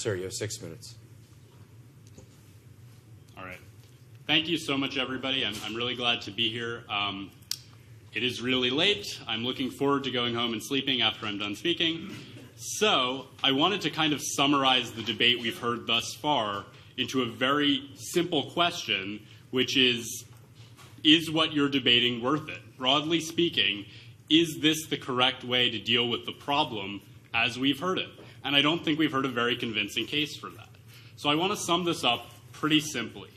Sir, you have 6 minutes. All right. Thank you so much, everybody. I'm really glad to be here. It is really late. I'm looking forward to going home and sleeping after I'm done speaking. So I wanted to kind of summarize the debate we've heard thus far into a very simple question, which is what you're debating worth it? Broadly speaking, is this the correct way to deal with the problem as we've heard it? And I don't think we've heard a very convincing case for that. So I want to sum this up pretty simply.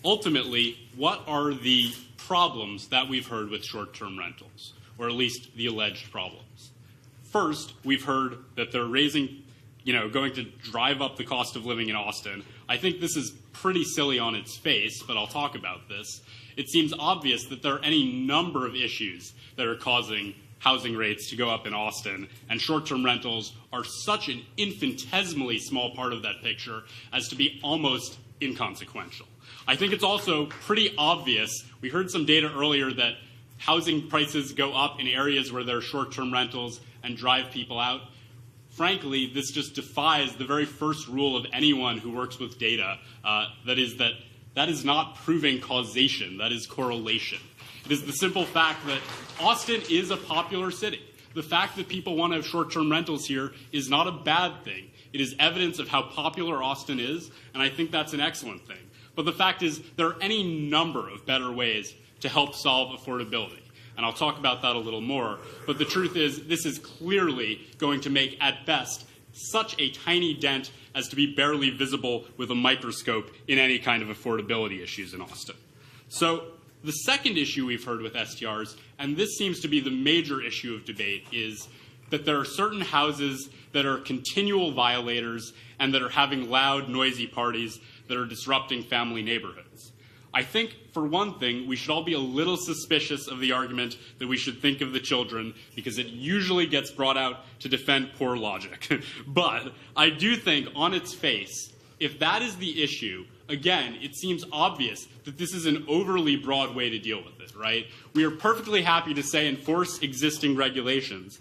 Ultimately, what are the problems that we've heard with short-term rentals, or at least the alleged problems? First, we've heard that they're going to drive up the cost of living in Austin. I think this is pretty silly on its face, but I'll talk about this. It seems obvious that there are any number of issues that are causing housing rates to go up in Austin, and short-term rentals are such an infinitesimally small part of that picture as to be almost inconsequential. I think it's also pretty obvious. We heard some data earlier that housing prices go up in areas where there are short-term rentals and drive people out. Frankly, this just defies the very first rule of anyone who works with data, that is not proving causation, that is correlation. It is the simple fact that Austin is a popular city. The fact that people want to have short-term rentals here is not a bad thing. It is evidence of how popular Austin is, and I think that's an excellent thing. But the fact is, there are any number of better ways to help solve affordability. And I'll talk about that a little more. But the truth is, this is clearly going to make, at best, such a tiny dent as to be barely visible with a microscope in any kind of affordability issues in Austin. So the second issue we've heard with STRs, and this seems to be the major issue of debate, is that there are certain houses that are continual violators and that are having loud, noisy parties that are disrupting family neighborhoods. I think, for one thing, we should all be a little suspicious of the argument that we should think of the children, because it usually gets brought out to defend poor logic. But I do think, on its face, if that is the issue, again, it seems obvious that this is an overly broad way to deal with it, right? We are perfectly happy to say enforce existing regulations,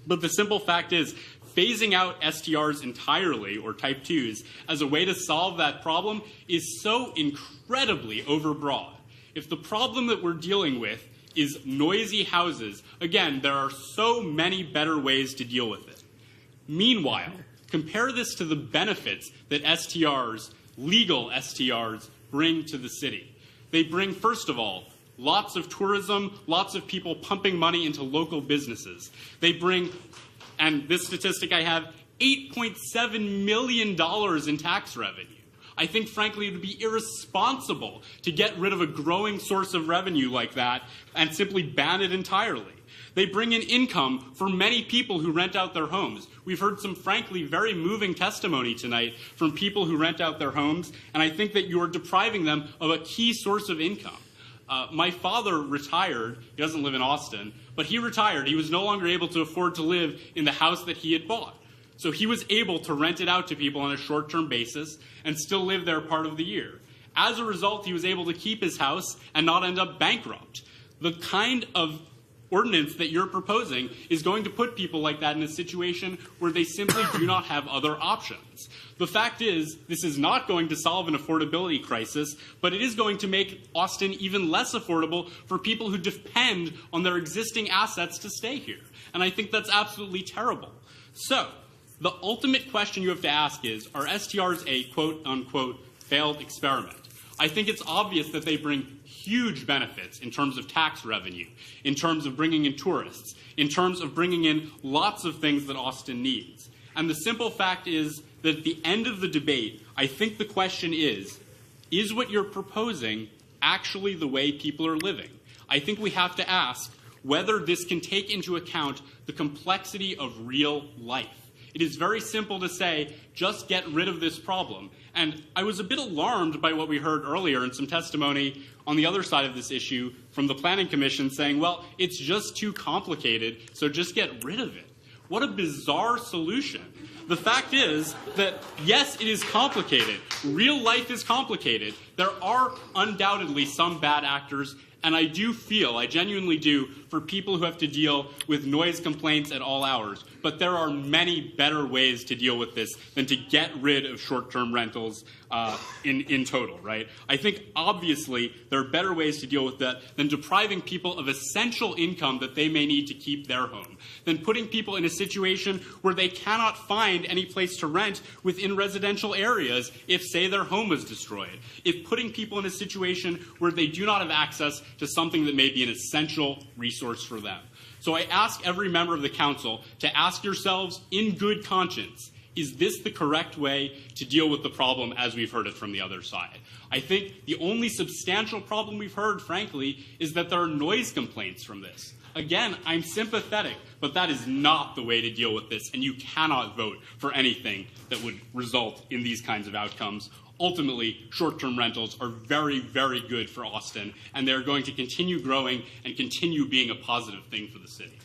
but the simple fact is, phasing out STRs entirely, or type 2s, as a way to solve that problem is so incredibly overbroad. If the problem that we're dealing with is noisy houses, again, there are so many better ways to deal with it. Meanwhile, compare this to the benefits that STRs, legal STRs, bring to the city. They bring, first of all, lots of tourism, lots of people pumping money into local businesses. They bring, and this statistic I have, $8.7 million in tax revenue. I think, frankly, it would be irresponsible to get rid of a growing source of revenue like that and simply ban it entirely. They bring in income for many people who rent out their homes. We've heard some, frankly, very moving testimony tonight from people who rent out their homes, and I think that you are depriving them of a key source of income. My father retired. He doesn't live in Austin, but he retired. He was no longer able to afford to live in the house that he had bought. So he was able to rent it out to people on a short-term basis and still live there part of the year. As a result, he was able to keep his house and not end up bankrupt. The kind of ordinance that you're proposing is going to put people like that in a situation where they simply do not have other options. The fact is, this is not going to solve an affordability crisis, but it is going to make Austin even less affordable for people who depend on their existing assets to stay here. And I think that's absolutely terrible. So, the ultimate question you have to ask is, are STRs a quote-unquote failed experiment? I think it's obvious that they bring huge benefits in terms of tax revenue, in terms of bringing in tourists, in terms of bringing in lots of things that Austin needs. And the simple fact is that at the end of the debate, I think the question is what you're proposing actually the way people are living? I think we have to ask whether this can take into account the complexity of real life. It is very simple to say, just get rid of this problem. And I was a bit alarmed by what we heard earlier in some testimony on the other side of this issue from the Planning Commission saying, well, it's just too complicated, so just get rid of it. What a bizarre solution. The fact is that, yes, it is complicated. Real life is complicated. There are undoubtedly some bad actors, And I genuinely do, for people who have to deal with noise complaints at all hours. But there are many better ways to deal with this than to get rid of short-term rentals in total, right? I think, obviously, there are better ways to deal with that than depriving people of essential income that they may need to keep their home, than putting people in a situation where they cannot find any place to rent within residential areas if, say, their home is destroyed, if putting people in a situation where they do not have access to something that may be an essential resource for them. So I ask every member of the council to ask yourselves in good conscience, is this the correct way to deal with the problem as we've heard it from the other side? I think the only substantial problem we've heard, frankly, is that there are noise complaints from this. Again, I'm sympathetic, but that is not the way to deal with this, and you cannot vote for anything that would result in these kinds of outcomes. Ultimately, short-term rentals are very, very good for Austin, and they're going to continue growing and continue being a positive thing for the city.